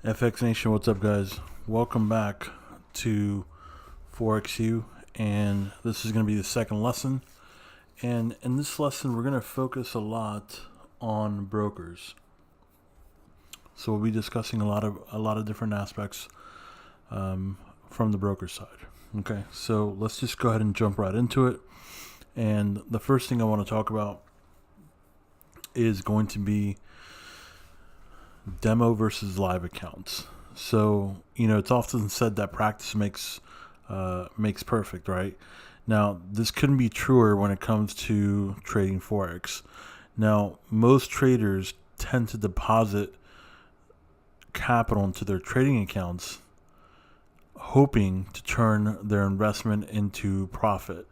FX Nation, what's up, guys? Welcome back to Forex and this is going to be the second lesson. And in this lesson, we're going to focus a lot on brokers. So we'll be discussing a lot of different aspects from the broker side. Okay, so let's just go ahead and jump right into it. And the first thing I want to talk about is going to be demo versus live accounts. So, it's often said that practice makes perfect, right? Now, this couldn't be truer when it comes to trading Forex. Now, most traders tend to deposit capital into their trading accounts, hoping to turn their investment into profit.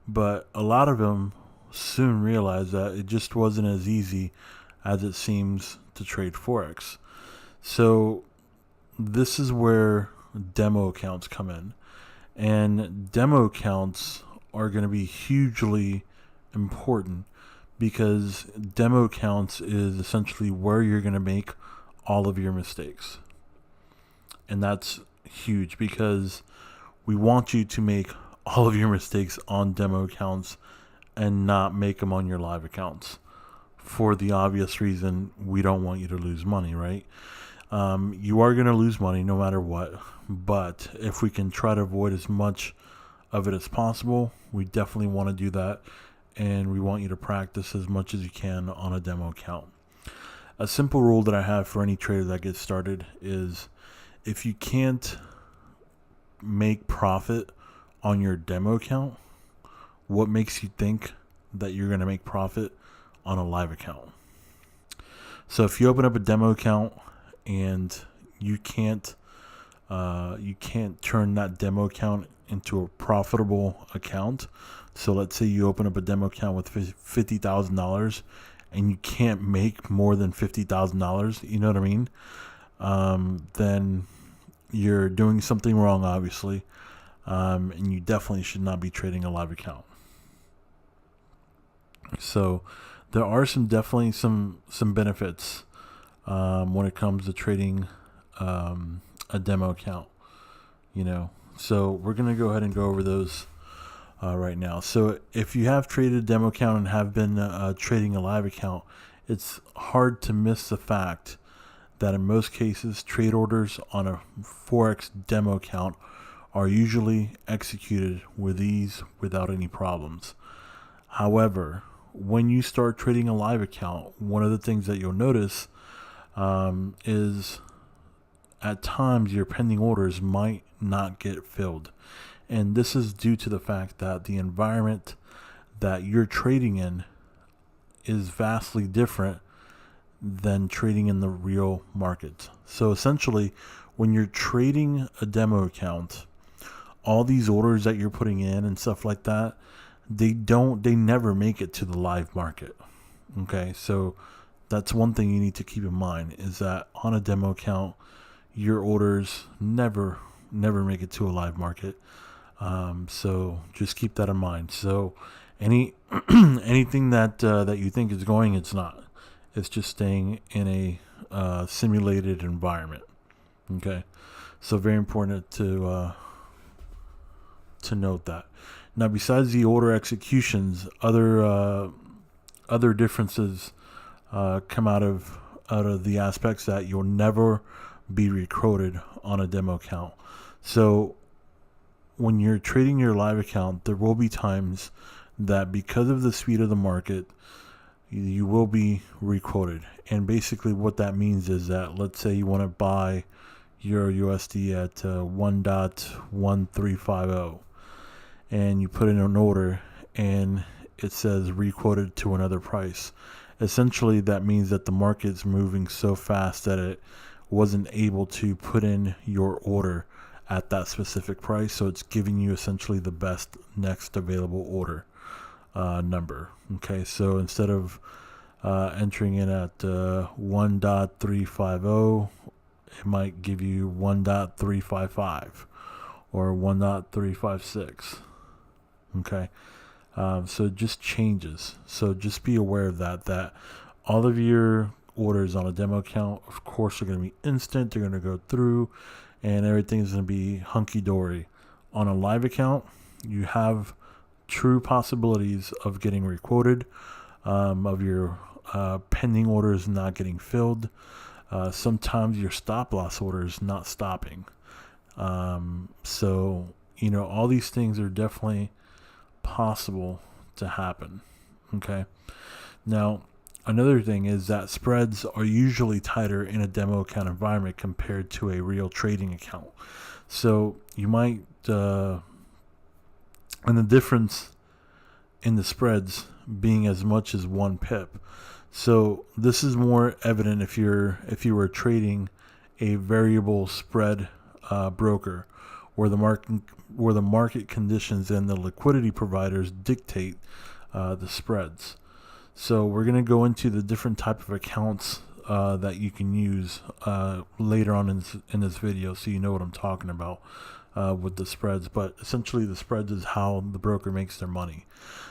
But a lot of them soon realize that it just wasn't as easy as it seems to trade Forex. So this is where demo accounts come in. And demo accounts are going to be hugely important because demo accounts is essentially where you're going to make all of your mistakes. And that's huge because we want you to make all of your mistakes on demo accounts and not make them on your live accounts. For the obvious reason, we don't want you to lose money, right? You are going to lose money no matter what, but if we can try to avoid as much of it as possible, we definitely want to do that, and we want you to practice as much as you can on a demo account. A simple rule that I have for any trader that gets started is if you can't make profit on your demo account, what makes you think that you're going to make profit on a live account? So if you open up a demo account and you can't turn that demo account into a profitable account, so let's say you open up a demo account with $50,000 and you can't make more than $50,000, you know what I mean? Then you're doing something wrong, obviously, and you definitely should not be trading a live account. So there are definitely some benefits when it comes to trading a demo account, So we're going to go ahead and go over those right now. So if you have traded a demo account and have been trading a live account, it's hard to miss the fact that in most cases, trade orders on a Forex demo account are usually executed with ease without any problems. However, when you start trading a live account, one of the things that you'll notice is at times your pending orders might not get filled. And this is due to the fact that the environment that you're trading in is vastly different than trading in the real market. So essentially, when you're trading a demo account, all these orders that you're putting in and stuff like that, they never make it to the live market. Okay, so that's one thing you need to keep in mind, is that on a demo account, your orders never make it to a live market. So just keep that in mind. So anything that you think is going, it's not. It's just staying in a simulated environment. Okay, so very important to note that. Now, besides the order executions, other differences come out of the aspects that you'll never be recorded on a demo account. So when you're trading your live account, there will be times that because of the speed of the market, you will be requoted. And basically what that means is that, let's say you want to buy your USD at 1.1350 and you put in an order and it says requoted to another price. Essentially that means that the market's moving so fast that it wasn't able to put in your order at that specific price, so it's giving you essentially the best next available order number. Okay, so instead of entering in at 1.350, it might give you 1.355 or 1.356. Okay, so it just changes. So just be aware of that all of your orders on a demo account, of course, are going to be instant. They're going to go through, and everything's going to be hunky dory. On a live account, you have true possibilities of getting requoted, of your pending orders not getting filled. Sometimes your stop loss orders not stopping. So, all these things are definitely possible to happen. Okay. Now, another thing is that spreads are usually tighter in a demo account environment compared to a real trading account. So you might, and the difference in the spreads being as much as 1 pip. So this is more evident if you were trading a variable spread broker, where the market conditions and the liquidity providers dictate the spreads. So we're going to go into the different type of accounts that you can use later on in this video, so you know what I'm talking about with the spreads. But essentially, the spreads is how the broker makes their money.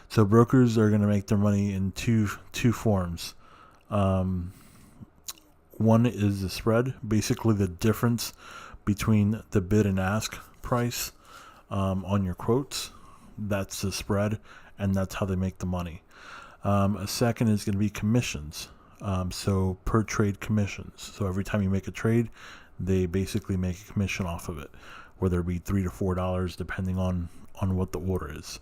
So brokers are going to make their money in two forms. One is the spread, basically the difference between the bid and ask price on your quotes. That's the spread, and that's how they make the money. A second is going to be commissions. So per trade commissions. So every time you make a trade, they basically make a commission off of it, whether it be $3 to $4 depending on what the order is.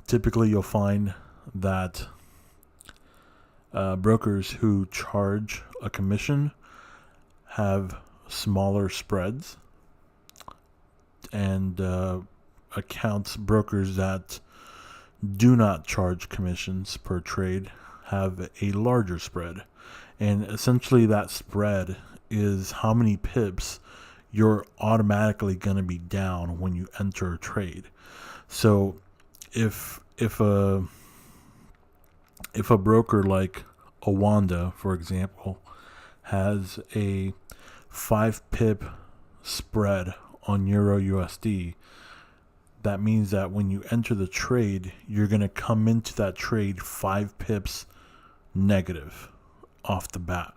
Typically, you'll find that brokers who charge a commission have smaller spreads, and brokers that do not charge commissions per trade have a larger spread. And essentially that spread is how many pips you're automatically going to be down when you enter a trade. So if a broker like Oanda, for example, has a 5 pip spread on Euro USD, that means that when you enter the trade, you're going to come into that trade 5 pips negative off the bat.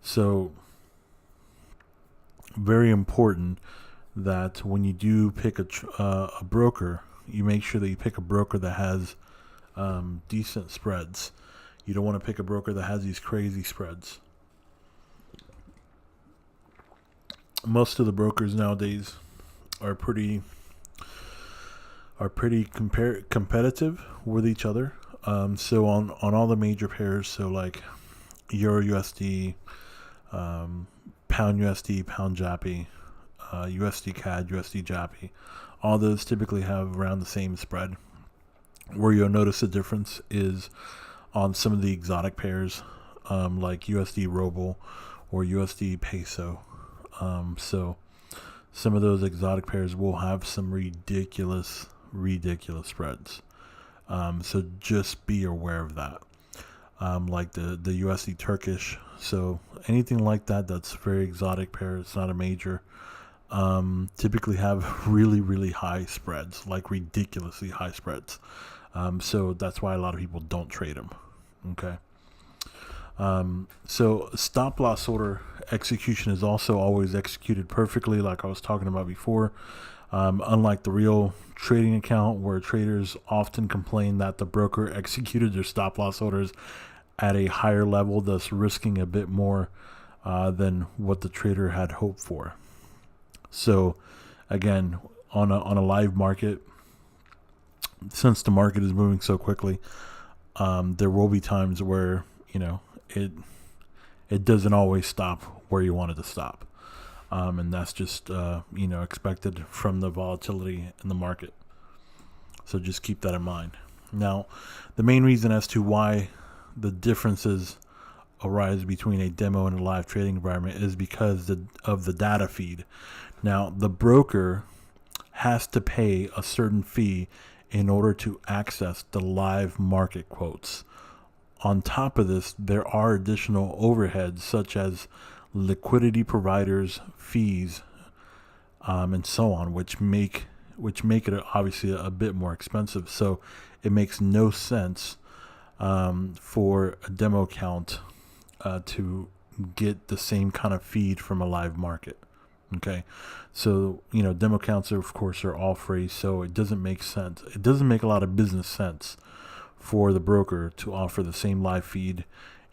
So very important that when you do pick a broker, you make sure that you pick a broker that has decent spreads. You don't want to pick a broker that has these crazy spreads. Most of the brokers nowadays are pretty competitive with each other. So on all the major pairs, so like Euro USD, Pound USD, Pound Jappy, USD CAD, USD Jappy, all those typically have around the same spread. Where you'll notice the difference is on some of the exotic pairs, like USD Ruble or USD Peso. So some of those exotic pairs will have some ridiculous spreads. So just be aware of that. Like the USD Turkish. So anything like that that's very exotic pair, it's not a major, typically have really high spreads, like ridiculously high spreads. So that's why a lot of people don't trade them. Okay. So stop loss order execution is also always executed perfectly, like I was talking about before. Unlike the real trading account, where traders often complain that the broker executed their stop loss orders at a higher level, thus risking a bit more than what the trader had hoped for. So again, on a live market, since the market is moving so quickly, there will be times where it doesn't always stop where you want it to stop. And that's just, expected from the volatility in the market. So just keep that in mind. Now, the main reason as to why the differences arise between a demo and a live trading environment is because of the data feed. Now, the broker has to pay a certain fee in order to access the live market quotes. On top of this, there are additional overheads such as liquidity providers, fees, and so on, which make it obviously a bit more expensive. So it makes no sense for a demo account to get the same kind of feed from a live market. Okay, so demo accounts of course are all free, so it doesn't make sense. It doesn't make a lot of business sense for the broker to offer the same live feed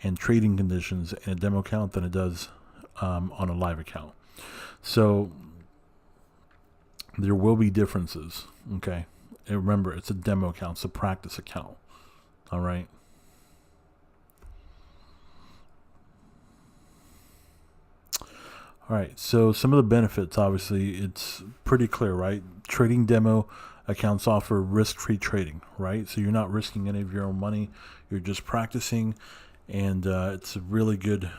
and trading conditions in a demo account than it does on a live account. So there will be differences. Okay, and remember, it's a demo account, it's a practice account. All right. All right, so some of the benefits, obviously, it's pretty clear, right? Trading demo accounts offer risk-free trading, right? So you're not risking any of your own money. You're just practicing, and it's a really good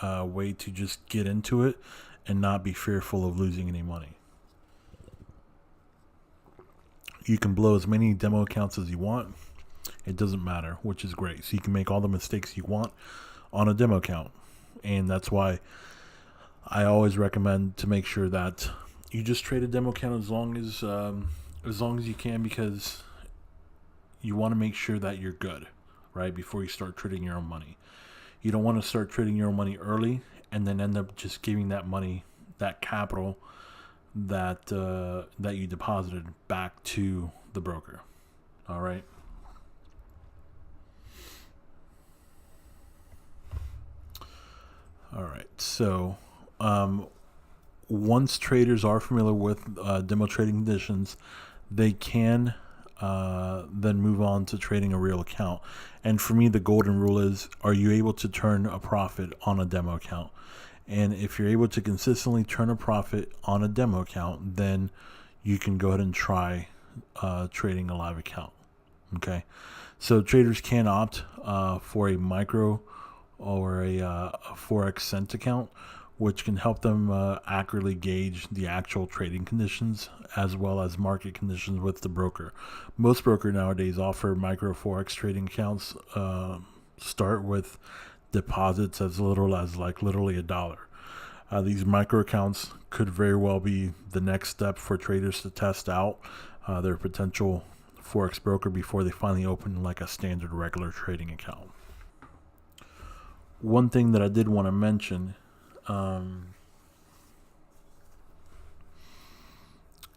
way to just get into it and not be fearful of losing any money. You can blow as many demo accounts as you want. It doesn't matter, which is great. So you can make all the mistakes you want on a demo account, and that's why I always recommend to make sure that you just trade a demo account as long as you can, because you want to make sure that you're good, right, before you start trading your own money. You don't want to start trading your own money early and then end up just giving that money, that capital that you deposited, back to the broker. All right. All right. So once traders are familiar with demo trading conditions, they can then move on to trading a real account. And for me, the golden rule is, are you able to turn a profit on a demo account? And if you're able to consistently turn a profit on a demo account, then you can go ahead and try trading a live account. Okay. So traders can opt for a micro or a Forex cent account, which can help them accurately gauge the actual trading conditions as well as market conditions with the broker. Most brokers nowadays offer micro Forex trading accounts. Start with deposits as little as like literally $1. These micro accounts could very well be the next step for traders to test out their potential Forex broker before they finally open like a standard regular trading account. One thing that I did want to mention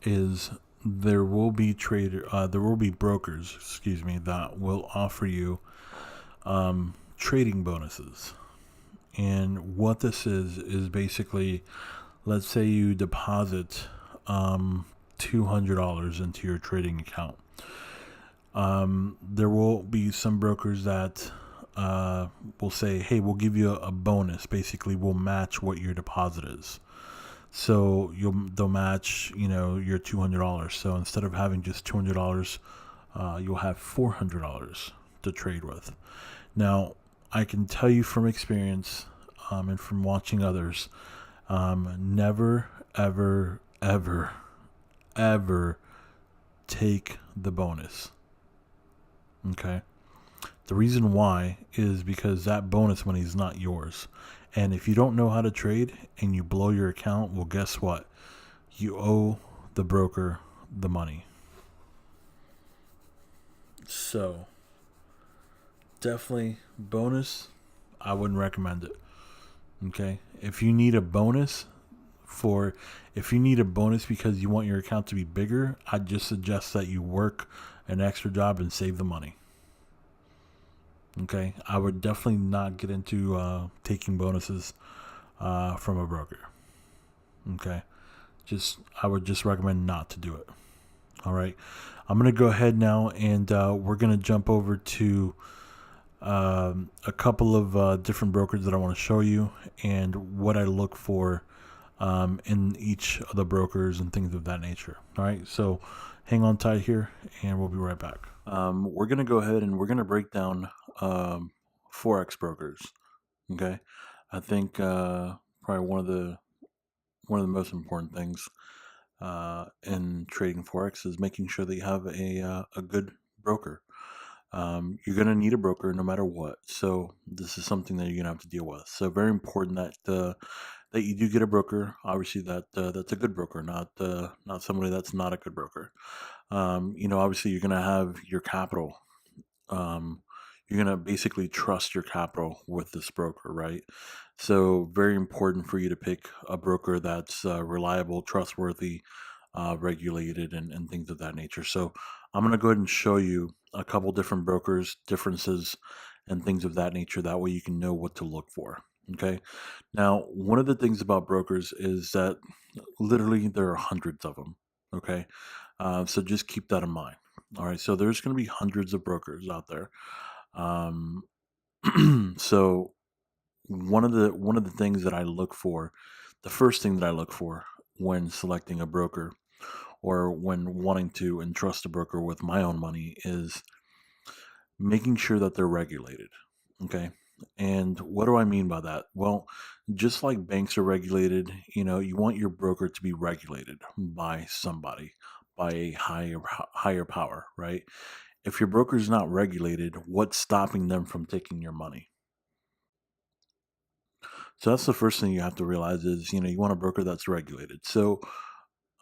is there will be brokers, that will offer you trading bonuses. And what this is basically, let's say you deposit $200 into your trading account. There will be some brokers that will say, hey, we'll give you a bonus. Basically, we'll match what your deposit is. So they'll match, your $200. So instead of having just $200, you'll have $400 to trade with. Now, I can tell you from experience and from watching others, never, ever, ever, ever take the bonus. Okay? The reason why is because that bonus money is not yours. And if you don't know how to trade and you blow your account, well, guess what? You owe the broker the money. So, definitely bonus, I wouldn't recommend it. Okay? If you need a bonus because you want your account to be bigger, I'd just suggest that you work an extra job and save the money. Okay, I would definitely not get into taking bonuses from a broker. Okay, I would just recommend not to do it. All right, I'm gonna go ahead now, and we're gonna jump over to a couple of different brokers that I want to show you and what I look for in each of the brokers and things of that nature. All right, so hang on tight here, and we'll be right back. We're gonna go ahead and we're gonna break down Forex brokers. Okay, I think probably one of the most important things in trading Forex is making sure that you have a good broker. You're gonna need a broker no matter what. So this is something that you're gonna have to deal with. So very important that you do get a broker. Obviously that's a good broker, not somebody that's not a good broker. Obviously you're gonna have your capital. you're going to basically trust your capital with this broker, right? So very important for you to pick a broker that's reliable, trustworthy, regulated, and things of that nature. So I'm going to go ahead and show you a couple different brokers, differences, and things of that nature. That way you can know what to look for. Okay. Now, one of the things about brokers is that literally there are hundreds of them. Okay. So just keep that in mind. All right. So there's going to be hundreds of brokers out there. Um, so one of the things that I look for, the first thing that I look for when selecting a broker or when wanting to entrust a broker with my own money is making sure that they're regulated. Okay. And what do I mean by that? Well, just like banks are regulated, you want your broker to be regulated by somebody, by a higher power, right? If your broker is not regulated, what's stopping them from taking your money? So that's the first thing you have to realize is, you want a broker that's regulated. So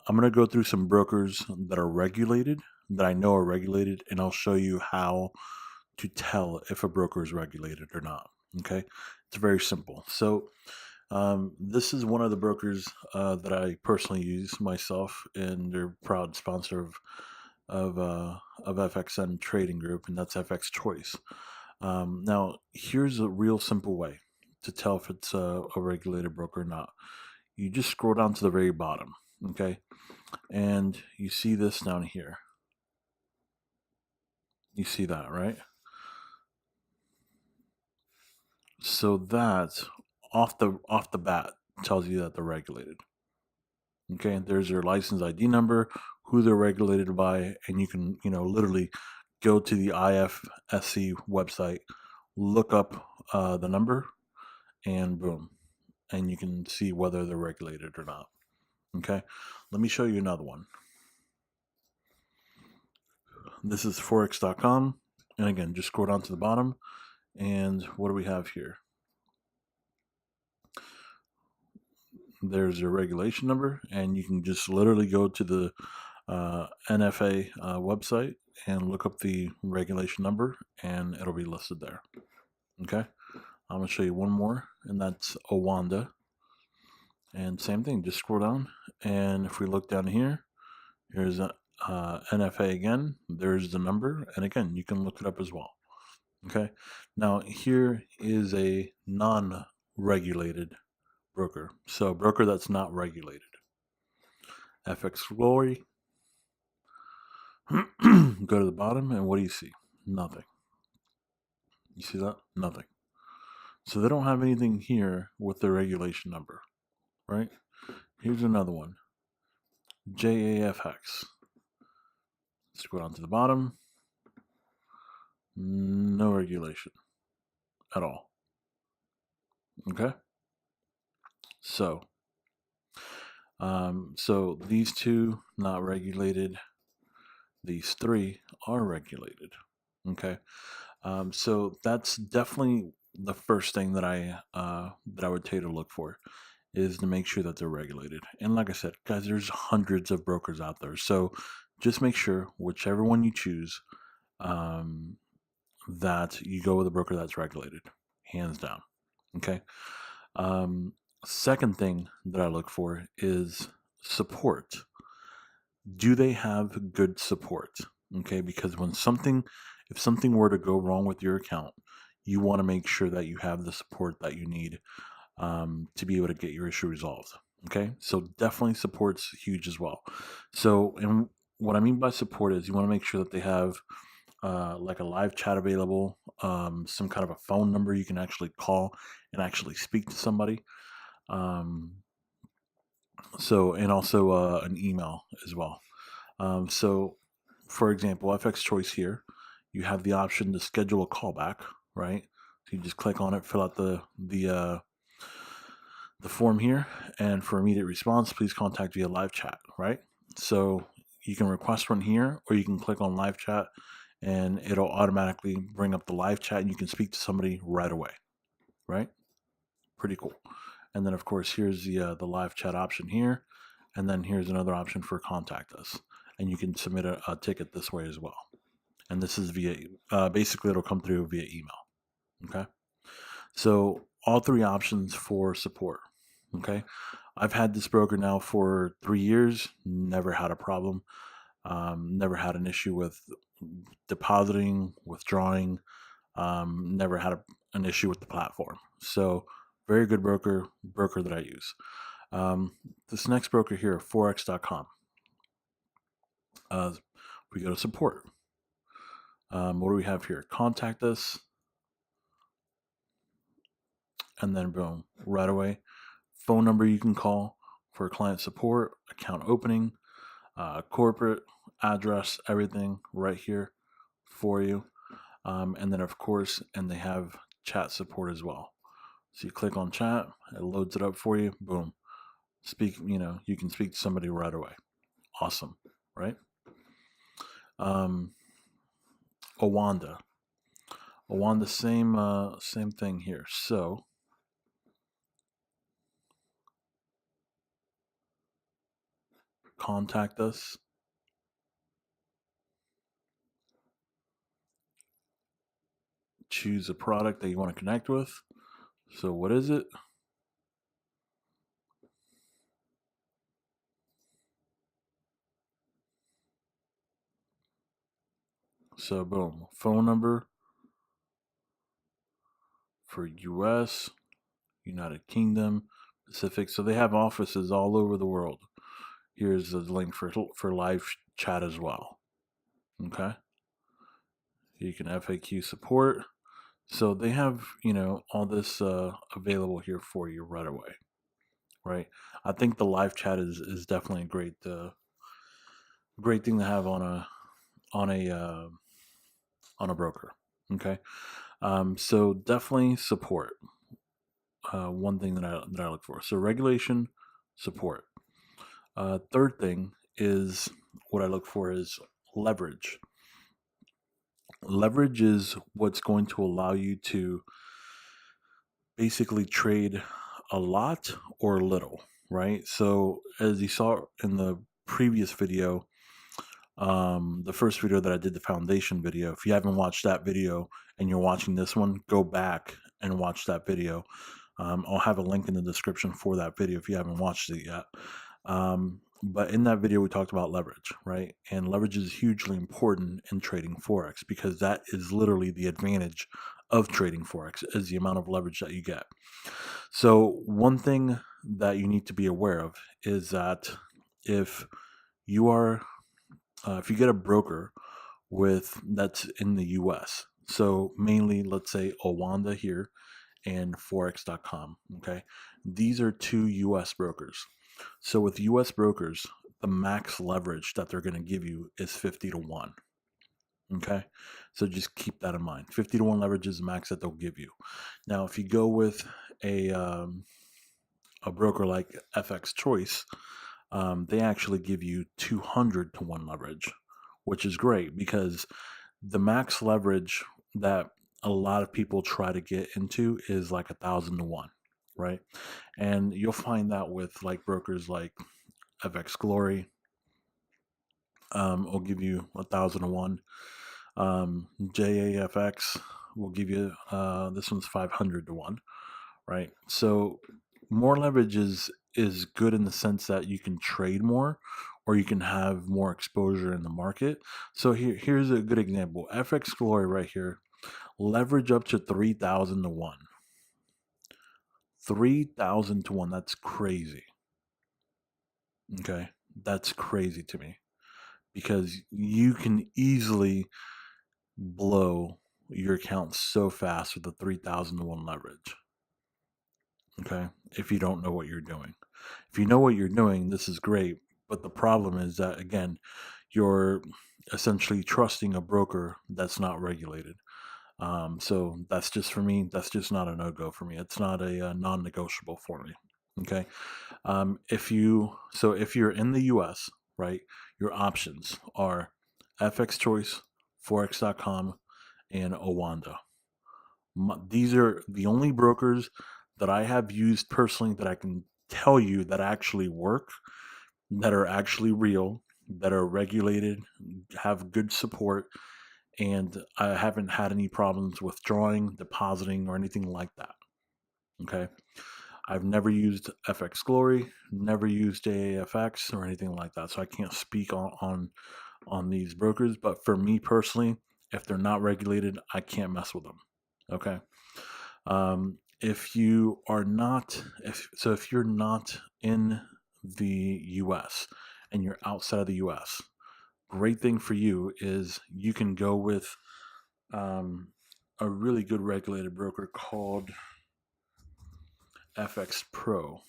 I'm going to go through some brokers that are regulated, that I know are regulated, and I'll show you how to tell if a broker is regulated or not. Okay. It's very simple. So this is one of the brokers that I personally use myself, and they're proud sponsor of FXN Trading Group, and that's FX Choice. Now, here's a real simple way to tell if it's a regulated broker or not. You just scroll down to the very bottom, okay? And you see this down here. You see that, right? So that off the bat tells you that they're regulated. Okay, there's their license ID number, who they're regulated by, and you can, literally go to the IFSC website, look up the number, and boom, and you can see whether they're regulated or not. Okay, let me show you another one. This is forex.com, and again, just scroll down to the bottom, and what do we have here? There's a regulation number, and you can just literally go to the NFA website and look up the regulation number, and it'll be listed there. Okay, I'm gonna show you one more, and that's Oanda. And same thing, just scroll down, and if we look down here, here's a NFA again. There's the number, and again, you can look it up as well. Okay, now here is a non-regulated broker, so a broker that's not regulated. FX Glory. Go to the bottom, and what do you see? Nothing. You see that? Nothing. So they don't have anything here with the regulation number, right? Here's another one. JAFX. Let's go down to the bottom. No regulation at all. Okay. So these two not regulated. These three are regulated. Okay. So that's definitely the first thing that I would tell you to look for is to make sure that they're regulated. And like I said, guys, there's hundreds of brokers out there. So just make sure whichever one you choose, that you go with a broker that's regulated, hands down. Okay. Second thing that I look for is support. Do they have good support? Okay, because if something were to go wrong with your account, you want to make sure that you have the support that you need to be able to get your issue resolved. Okay, so definitely support's huge as well. So, and what I mean by support is you want to make sure that they have like a live chat available, some kind of a phone number you can actually call and actually speak to somebody. Um, and also an email as well. So, for example, FX Choice here, you have the option to schedule a callback, right? So you just click on it, fill out the form here, and for immediate response, please contact via live chat, right? So you can request one here, or you can click on live chat, and it'll automatically bring up the live chat, and you can speak to somebody right away, right? Pretty cool. And then, of course, here's the live chat option here, and then here's another option for contact us, and you can submit a ticket this way as well. and this is via basically it'll come through via email. Okay, so all three options for support. Okay, I've had this broker now for 3 years, never had a problem, never had an issue with depositing, withdrawing, never had an issue with the platform. So very good broker that I use. This next broker here, forex.com. We go to support. What do we have here? Contact us, and then boom, right away, phone number you can call for client support, account opening, corporate address, everything right here for you. And then of course, and they have chat support as well. So you click on chat, it loads it up for you. Boom, you can speak to somebody right away. Awesome, right? Oanda, same thing here. So contact us, choose a product that you want to connect with. So what is it? So boom, phone number for US, United Kingdom, Pacific. So they have offices all over the world. Here's the link for live chat as well. Okay, you can FAQ support. So they have all this available here for you right away, right? I think the live chat is definitely a great thing to have on a on a broker. Okay, so definitely support. One thing that I look for. So regulation, support. Third thing is what I look for is leverage. Leverage is what's going to allow you to basically trade a lot or little, right? So as you saw in the previous video, the first video that I did, the foundation video, if you haven't watched that video and you're watching this one, go back and watch that video. I'll have a link in the description for that video if you haven't watched it yet. But in that video, we talked about leverage, right? And leverage is hugely important in trading Forex because that is literally the advantage of trading Forex is the amount of leverage that you get. So one thing that you need to be aware of is that if you are, if you get a broker that's in the US, so mainly let's say Oanda here and Forex.com, okay? These are two US brokers. So with US brokers, the max leverage that they're going to give you is 50 to 1. Okay, so just keep that in mind. 50 to 1 leverage is the max that they'll give you. Now, if you go with a broker like FX Choice, they actually give you 200 to 1 leverage, which is great because the max leverage that a lot of people try to get into is like 1,000 to 1, right? And you'll find that with like brokers like FX Glory, will give you 1,000 to 1. JAFX will give you this one's 500 to 1, right? So more leverage is good in the sense that you can trade more or you can have more exposure in the market. So here's a good example. FX Glory right here, leverage up to 3,000 to 1. 3,000 to 1, that's crazy. Okay, that's crazy to me because you can easily blow your account so fast with the 3,000 to 1 leverage. Okay, if you don't know what you're doing. If you know what you're doing, this is great. But the problem is that, again, you're essentially trusting a broker that's not regulated. So that's just for me, that's just not a no-go for me. It's not a non-negotiable for me. Okay. If you're in the US, right, your options are FX Choice, Forex.com, and Oanda. These are the only brokers that I have used personally that I can tell you that actually work, that are actually real, that are regulated, have good support, and I haven't had any problems withdrawing, depositing, or anything like that. Okay. I've never used FX Glory, never used AAFX or anything like that. So I can't speak on these brokers. But for me personally, if they're not regulated, I can't mess with them. Okay. If you are not, if you're not in the U.S. and you're outside of the U.S., great thing for you is you can go with a really good regulated broker called FX Pro.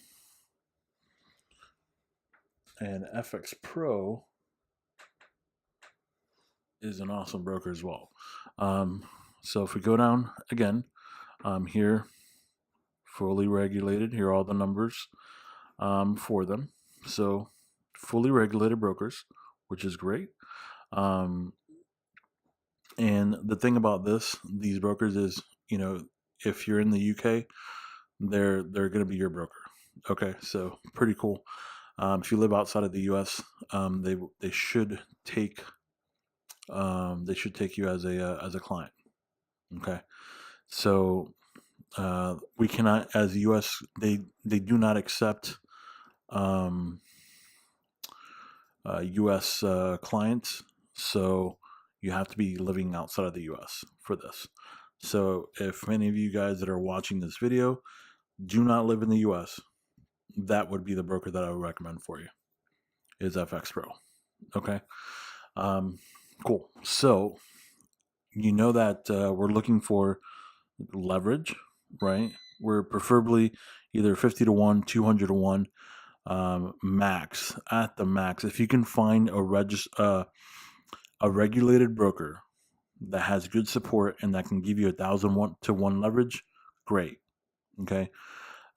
And FX Pro is an awesome broker as well. So if we go down again, here, fully regulated, here are all the numbers for them. So fully regulated brokers, which is great. And the thing about these brokers is, if you're in the UK, they're going to be your broker. Okay, so pretty cool. If you live outside of the US, they should take you as a client. Okay, so we cannot, as the US, they do not accept US clients. So you have to be living outside of the US for this. So if any of you guys that are watching this video do not live in the US, that would be the broker that I would recommend for you, is FX Pro. Okay. Cool. So you know that we're looking for leverage, right? We're preferably either 50 to 1, 200 to 1, max, at the max. If you can find a regulated broker that has good support and that can give you 1,000 to 1 leverage, great. Okay.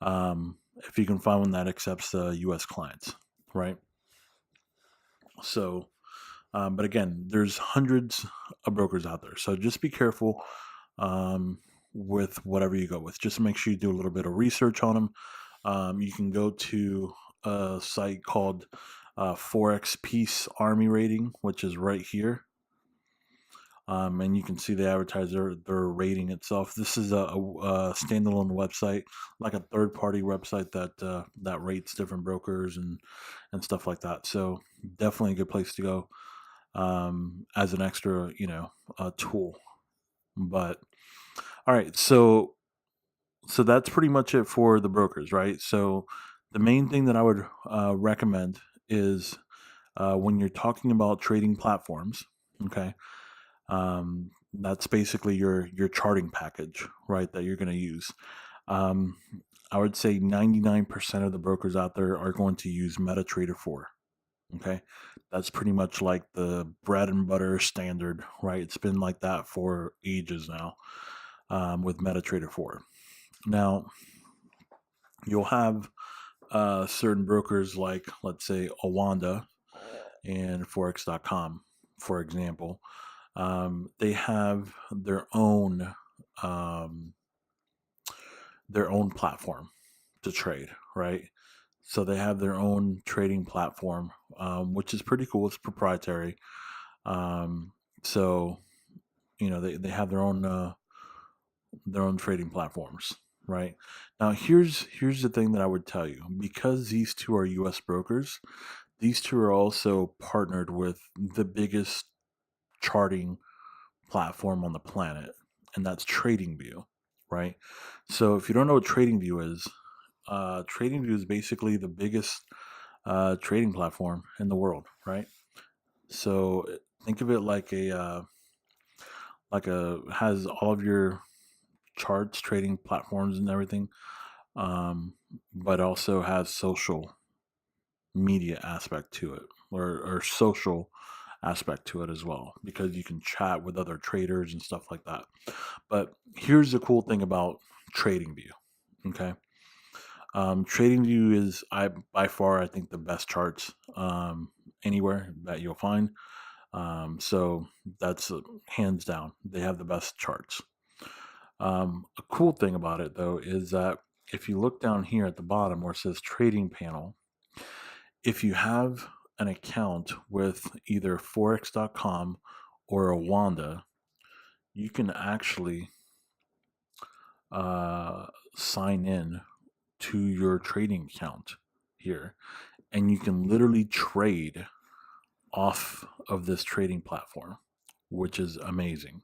If you can find one that accepts U.S. clients, right? So, but again, there's hundreds of brokers out there. So just be careful with whatever you go with. Just make sure you do a little bit of research on them. You can go to a site called Forex Peace Army Rating, which is right here. And you can see the advertiser, their rating itself. This is a standalone website, like a third-party website that rates different brokers and stuff like that. So definitely a good place to go as an extra, tool. But all right, so that's pretty much it for the brokers, right? So the main thing that I would recommend is when you're talking about trading platforms, okay. That's basically your charting package, right, that you're going to use. I would say 99% of the brokers out there are going to use MetaTrader 4. Okay, that's pretty much like the bread and butter standard, right? It's been like that for ages now with MetaTrader 4. Now, you'll have certain brokers like, let's say, Oanda and Forex.com, for example. They have their own platform to trade, right? So they have their own trading platform, which is pretty cool. It's proprietary. So they have their own trading platforms, right? Now here's the thing that I would tell you, because these two are U.S. brokers. These two are also partnered with the biggest charting platform on the planet, and that's TradingView, right? So if you don't know what TradingView is basically the biggest trading platform in the world, right? So think of it like has all of your charts, trading platforms, and everything, but also has social media aspect to it, or social aspect to it as well, because you can chat with other traders and stuff like that. But here's the cool thing about TradingView. Okay, TradingView is by far, I think, the best charts anywhere that you'll find. So that's hands down, they have the best charts. A cool thing about it, though, is that if you look down here at the bottom where it says trading panel, if you have an account with either Forex.com or Oanda, you can actually sign in to your trading account here, and you can literally trade off of this trading platform, which is amazing.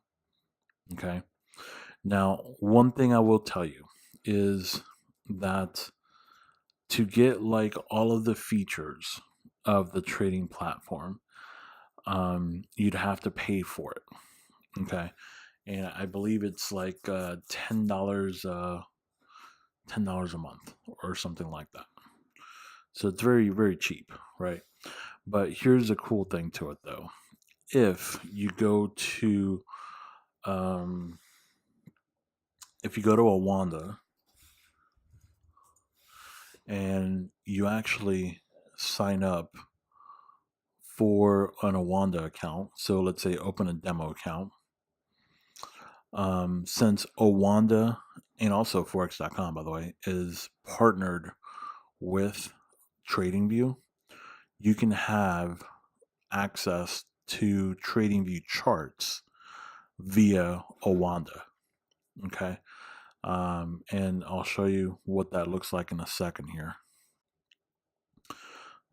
Okay. Now, one thing I will tell you is that to get like all of the features of the trading platform, you'd have to pay for it. Okay. And I believe it's like $10, $10 a month or something like that. So it's very, very cheap, right? But here's a cool thing to it though. If you go to um, Oanda and you actually sign up for an Oanda account, so let's say open a demo account, since Oanda and also Forex.com, by the way, is partnered with TradingView, you can have access to TradingView charts via Oanda. Okay. And I'll show you what that looks like in a second here.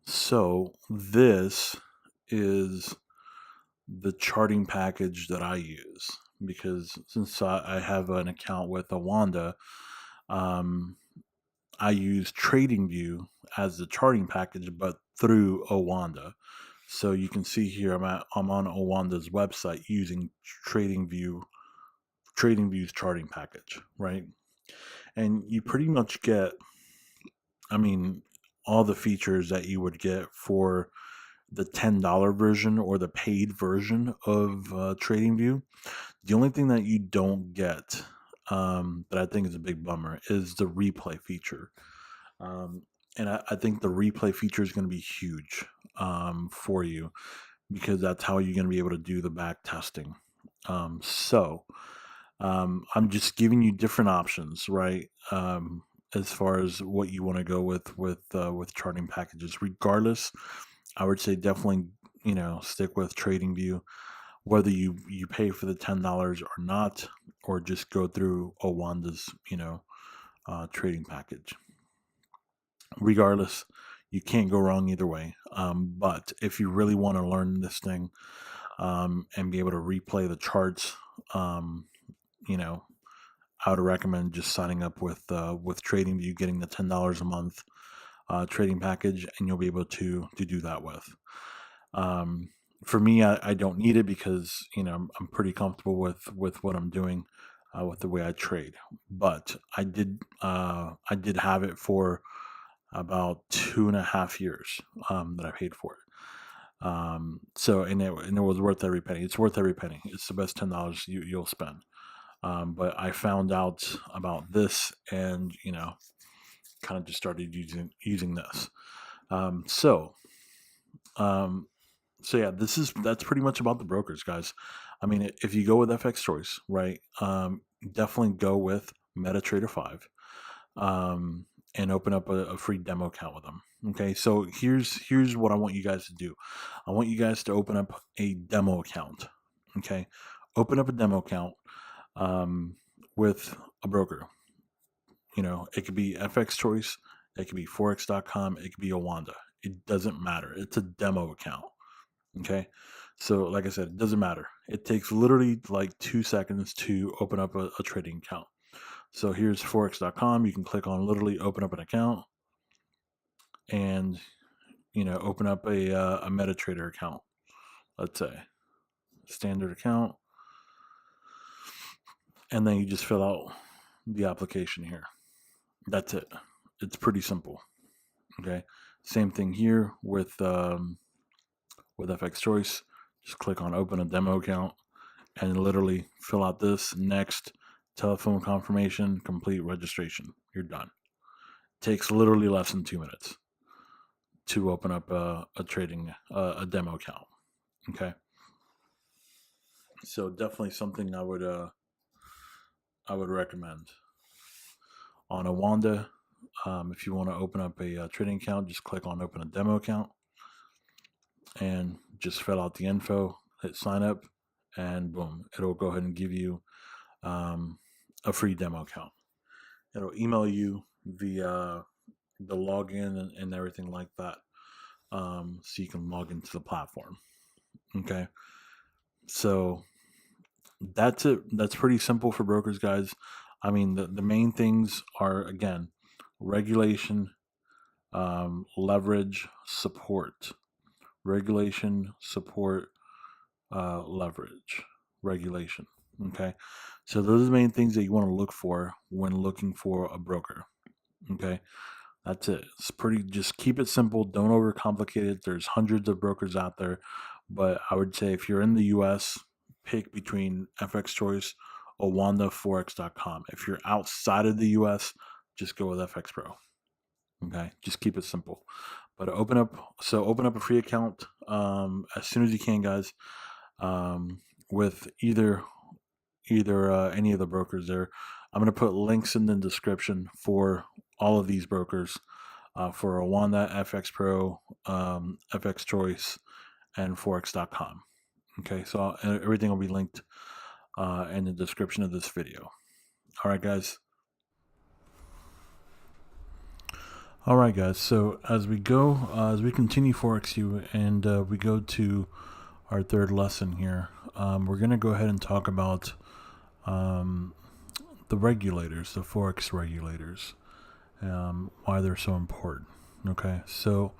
So this is the charting package that I use because since I have an account with Oanda, I use TradingView as the charting package, but through Oanda. So you can see here I'm on Owanda's website using TradingView's charting package, right? And you pretty much get, I mean, all the features that you would get for the $10 version or the paid version of TradingView. The only thing that you don't get, that I think is a big bummer, is the replay feature. And I think the replay feature is going to be huge for you because that's how you're going to be able to do the back testing. I'm just giving you different options, right? As far as what you want to go with charting packages. Regardless, I would say definitely stick with TradingView, whether you pay for the $10 or not, or just go through Owanda's trading package. Regardless, you can't go wrong either way. But if you really want to learn this thing and be able to replay the charts, I would recommend just signing up with TradingView, getting the $10 a month trading package, and you'll be able to do that with. For me, I don't need it because I'm pretty comfortable with what I'm doing with the way I trade. But I did have it for about 2.5 years that I paid for it. So and it was worth every penny. It's worth every penny. It's the best $10 you'll spend. But I found out about this and kind of just started using this. So yeah, that's pretty much about the brokers, guys. I mean, if you go with FX Choice, right, definitely go with MetaTrader 5, and open up a free demo account with them. Okay, so here's what I want you guys to do. I want you guys to open up a demo account. Okay, open up a demo account with a broker. It could be FX Choice, it could be Forex.com, it could be Oanda. It doesn't matter. It's a demo account. Okay. So, like I said, it doesn't matter. It takes literally like 2 seconds to open up a trading account. So, here's Forex.com. You can click on literally open up an account and, open up a MetaTrader account. Let's say standard account. And then you just fill out the application here. That's it. It's pretty simple. Okay. Same thing here with FX Choice. Just click on open a demo account and literally fill out this next telephone confirmation, complete registration. You're done. Takes literally less than 2 minutes to open up a demo account. Okay. So definitely something I would recommend. On Oanda, if you want to open up a trading account, just click on open a demo account and just fill out the info, hit sign up, and boom, it'll go ahead and give you a free demo account. It'll email you the login and everything like that, so you can log into the platform. Okay, so that's it. That's pretty simple for brokers, guys. I mean, the main things are, again, regulation, leverage, support, regulation, support, leverage, regulation. Okay, so those are the main things that you want to look for when looking for a broker. Okay, that's it. It's pretty, just keep it simple. Don't overcomplicate it. There's hundreds of brokers out there, but I would say if you're in the US, pick between FX Choice, Oanda, Forex.com. If you're outside of the US, just go with FX Pro. Okay, just keep it simple. But open up a free account as soon as you can, guys. With either any of the brokers there. I'm going to put links in the description for all of these brokers, for Oanda, FX Pro, FX Choice, and Forex.com. Okay, so everything will be linked in the description of this video. All right, guys. All right, guys. So as we continue ForexU, and we go to our third lesson here, we're going to go ahead and talk about the regulators, the Forex regulators, why they're so important. Okay, so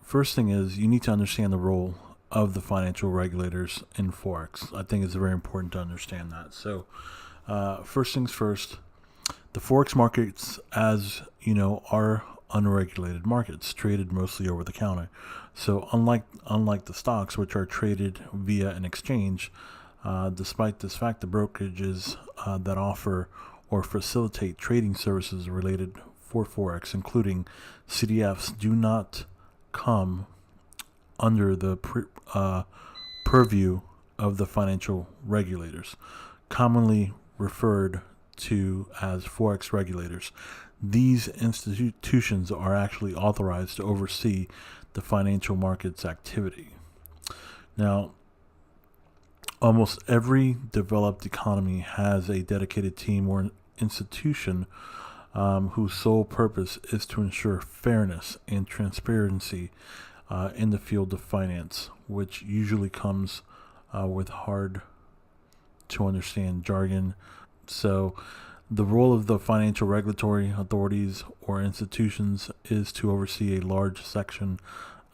first thing is you need to understand the role of the financial regulators in Forex. I think it's very important to understand that. So first things first, the Forex markets, as you know, are unregulated markets traded mostly over the counter. So unlike the stocks, which are traded via an exchange, despite this fact, the brokerages that offer or facilitate trading services related for Forex, including CDFs, do not come under the purview of the financial regulators, commonly referred to as Forex regulators. These institutions are actually authorized to oversee the financial markets activity. Now, almost every developed economy has a dedicated team or institution whose sole purpose is to ensure fairness and transparency in the field of finance, which usually comes with hard to understand jargon. So the role of the financial regulatory authorities or institutions is to oversee a large section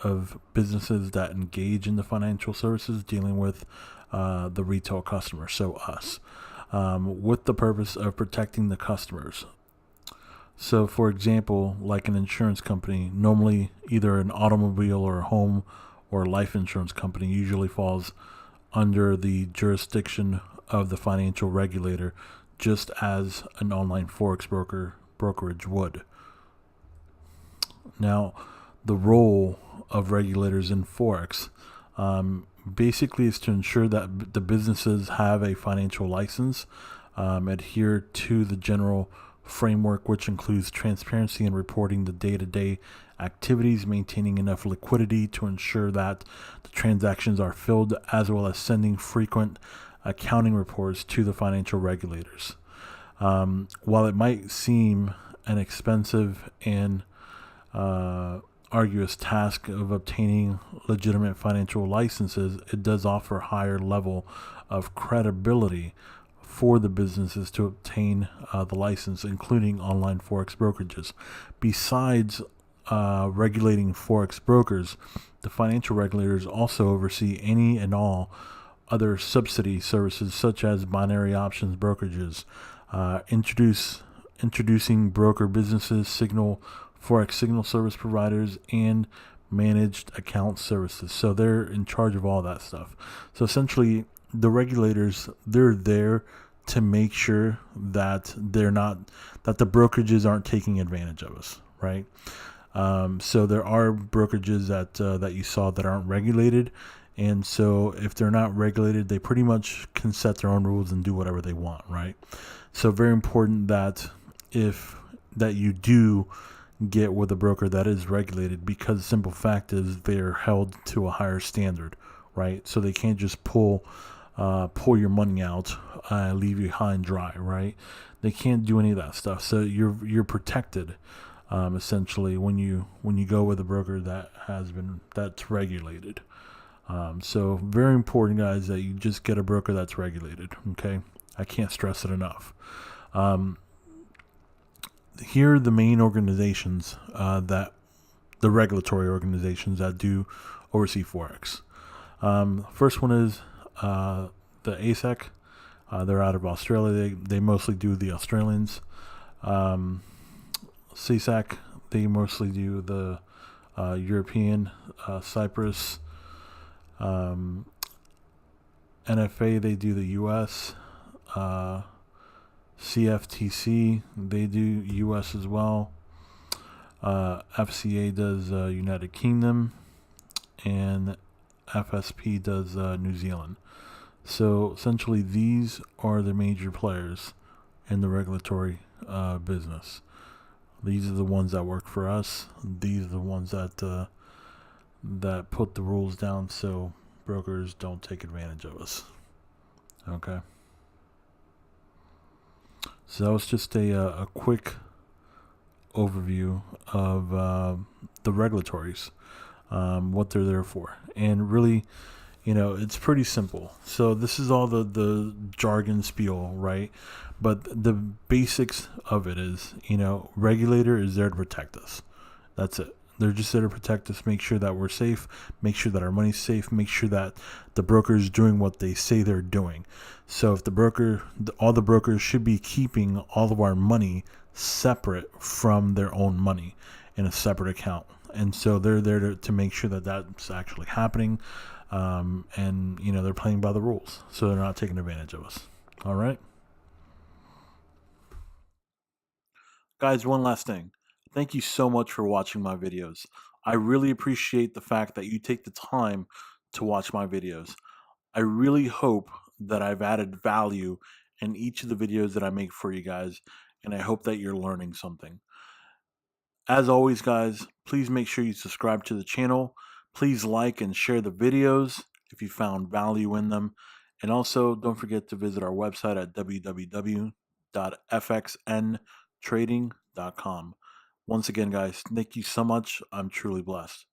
of businesses that engage in the financial services dealing with the retail customer, so us, with the purpose of protecting the customers. So, for example, like an insurance company, normally either an automobile or a home or life insurance company usually falls under the jurisdiction of the financial regulator, just as an online Forex brokerage would. Now, the role of regulators in Forex basically is to ensure that the businesses have a financial license, adhere to the general framework, which includes transparency and reporting the day-to-day activities, maintaining enough liquidity to ensure that the transactions are filled, as well as sending frequent accounting reports to the financial regulators. While it might seem an expensive and arduous task of obtaining legitimate financial licenses, it does offer higher level of credibility for the businesses to obtain the license, including online Forex brokerages. Besides regulating Forex brokers, the financial regulators also oversee any and all other subsidy services, such as binary options brokerages, introducing broker businesses, Forex signal service providers, and managed account services. So they're in charge of all that stuff. So essentially, the regulators, they're there to make sure that that the brokerages aren't taking advantage of us, right? So there are brokerages that you saw that aren't regulated, and so if they're not regulated, they pretty much can set their own rules and do whatever they want, right? So very important that you do get with a broker that is regulated, because the simple fact is they're held to a higher standard, right? So they can't just pull your money out, leave you high and dry, right? They can't do any of that stuff. So you're protected, essentially, when you go with a broker that's regulated. So very important, guys, that you just get a broker that's regulated. Okay, I can't stress it enough. Here are the main organizations that the regulatory organizations that do oversee forex. First one is the ASEC. They're out of Australia. They mostly do the Australians. CSAC, they mostly do the European, Cyprus. NFA, they do the US. CFTC, they do US as well. FCA does United Kingdom, and FSP does New Zealand. So essentially, these are the major players in the regulatory business. These are the ones that work for us. These are the ones that put the rules down so brokers don't take advantage of us. Okay. So that was just a quick overview of the regulatories, what they're there for. And really, it's pretty simple. So this is all the jargon spiel, right? But the basics of it is, regulator is there to protect us. That's it. They're just there to protect us, make sure that we're safe, make sure that our money's safe, make sure that the broker is doing what they say they're doing. So if all the brokers should be keeping all of our money separate from their own money in a separate account. And so they're there to make sure that that's actually happening. And, they're playing by the rules. So they're not taking advantage of us. All right. Guys, one last thing. Thank you so much for watching my videos. I really appreciate the fact that you take the time to watch my videos. I really hope that I've added value in each of the videos that I make for you guys, and I hope that you're learning something. As always, guys, please make sure you subscribe to the channel. Please like and share the videos if you found value in them. And also, don't forget to visit our website at www.fxntradinggroup.com. Once again, guys, thank you so much. I'm truly blessed.